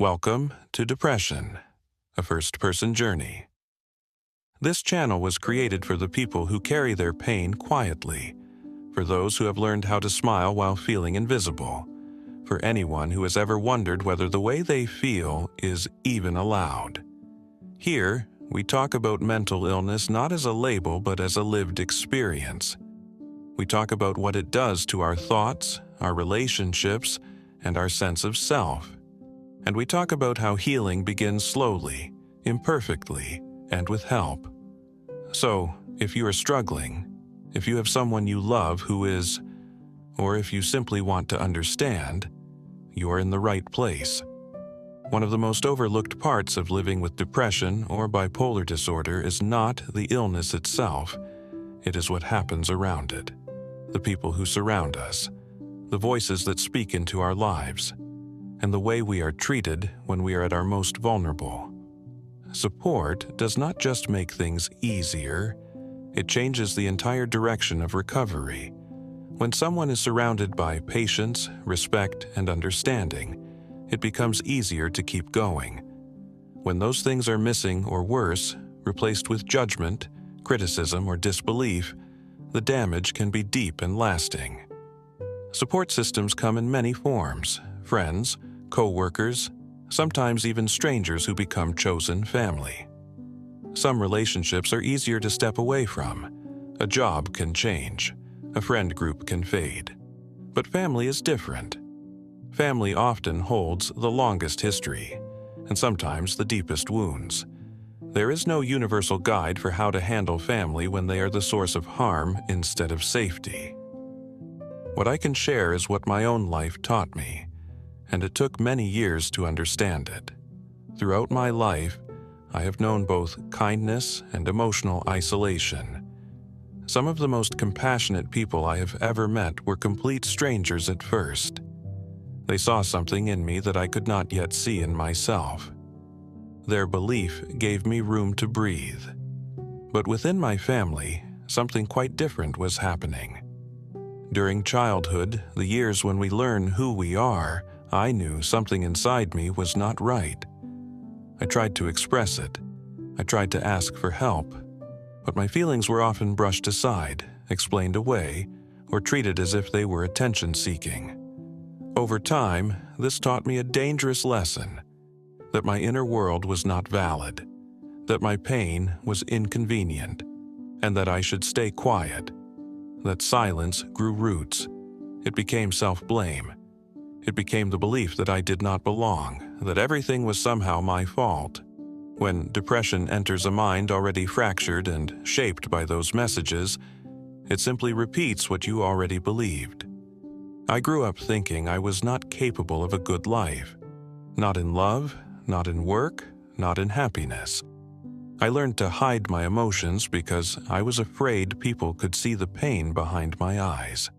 Welcome to Depression, a first-person journey. This channel was created for the people who carry their pain quietly, for those who have learned how to smile while feeling invisible, for anyone who has ever wondered whether the way they feel is even allowed. Here, we talk about mental illness not as a label but as a lived experience. We talk about what it does to our thoughts, our relationships, and our sense of self. And we talk about how healing begins slowly, imperfectly, and with help. So, if you are struggling, if you have someone you love who is, or if you simply want to understand, you are in the right place. One of the most overlooked parts of living with depression or bipolar disorder is not the illness itself, it is what happens around it. The people who surround us, the voices that speak into our lives, and the way we are treated when we are at our most vulnerable. Support does not just make things easier, it changes the entire direction of recovery. When someone is surrounded by patience, respect, and understanding, it becomes easier to keep going. When those things are missing or worse, replaced with judgment, criticism, or disbelief, the damage can be deep and lasting. Support systems come in many forms: friends, co-workers, sometimes even strangers who become chosen family. Some relationships are easier to step away from. A job can change. A friend group can fade. But family is different. Family often holds the longest history, and sometimes the deepest wounds. There is no universal guide for how to handle family when they are the source of harm instead of safety. What I can share is what my own life taught me, and it took many years to understand it. Throughout my life, I have known both kindness and emotional isolation. Some of the most compassionate people I have ever met were complete strangers at first. They saw something in me that I could not yet see in myself. Their belief gave me room to breathe. But within my family, something quite different was happening. During childhood, the years when we learn who we are, I knew something inside me was not right. I tried to express it. I tried to ask for help. But my feelings were often brushed aside, explained away, or treated as if they were attention-seeking. Over time, this taught me a dangerous lesson: that my inner world was not valid, that my pain was inconvenient, and that I should stay quiet. That silence grew roots. It became self-blame. It became the belief that I did not belong, that everything was somehow my fault. When depression enters a mind already fractured and shaped by those messages, it simply repeats what you already believed. I grew up thinking I was not capable of a good life. Not in love, not in work, not in happiness. I learned to hide my emotions because I was afraid people could see the pain behind my eyes.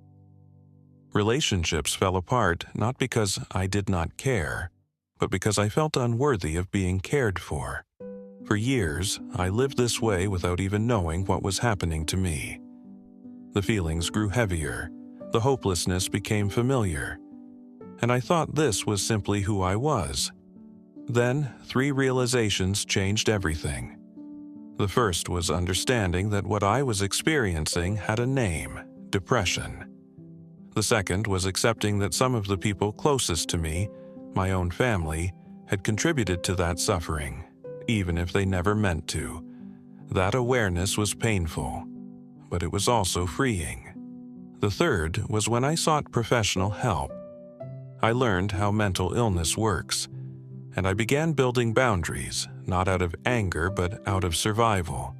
Relationships fell apart not because I did not care, but because I felt unworthy of being cared for. For years, I lived this way without even knowing what was happening to me. The feelings grew heavier, the hopelessness became familiar, and I thought this was simply who I was. Then, 3 realizations changed everything. The first was understanding that what I was experiencing had a name: depression. The second was accepting that some of the people closest to me, my own family, had contributed to that suffering, even if they never meant to. That awareness was painful, but it was also freeing. The third was when I sought professional help. I learned how mental illness works, and I began building boundaries, not out of anger but out of survival.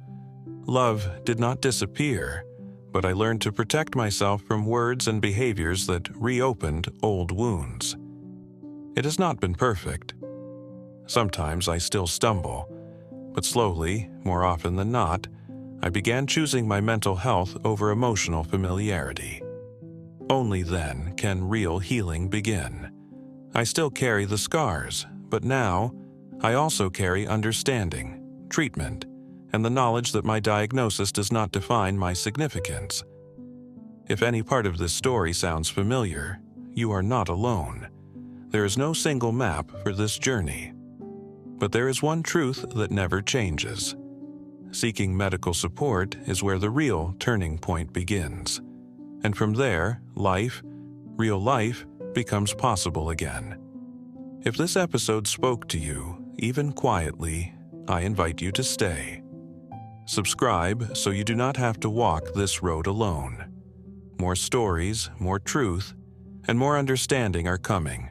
Love did not disappear, but I learned to protect myself from words and behaviors that reopened old wounds. It has not been perfect. Sometimes I still stumble, but slowly, more often than not, I began choosing my mental health over emotional familiarity. Only then can real healing begin. I still carry the scars, but now I also carry understanding, treatment, and the knowledge that my diagnosis does not define my significance. If any part of this story sounds familiar, you are not alone. There is no single map for this journey. But there is one truth that never changes. Seeking medical support is where the real turning point begins. And from there, real life, becomes possible again. If this episode spoke to you, even quietly, I invite you to stay. Subscribe so you do not have to walk this road alone. More stories, more truth, and more understanding are coming.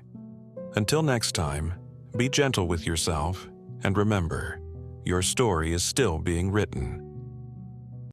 Until next time, be gentle with yourself, and remember, your story is still being written.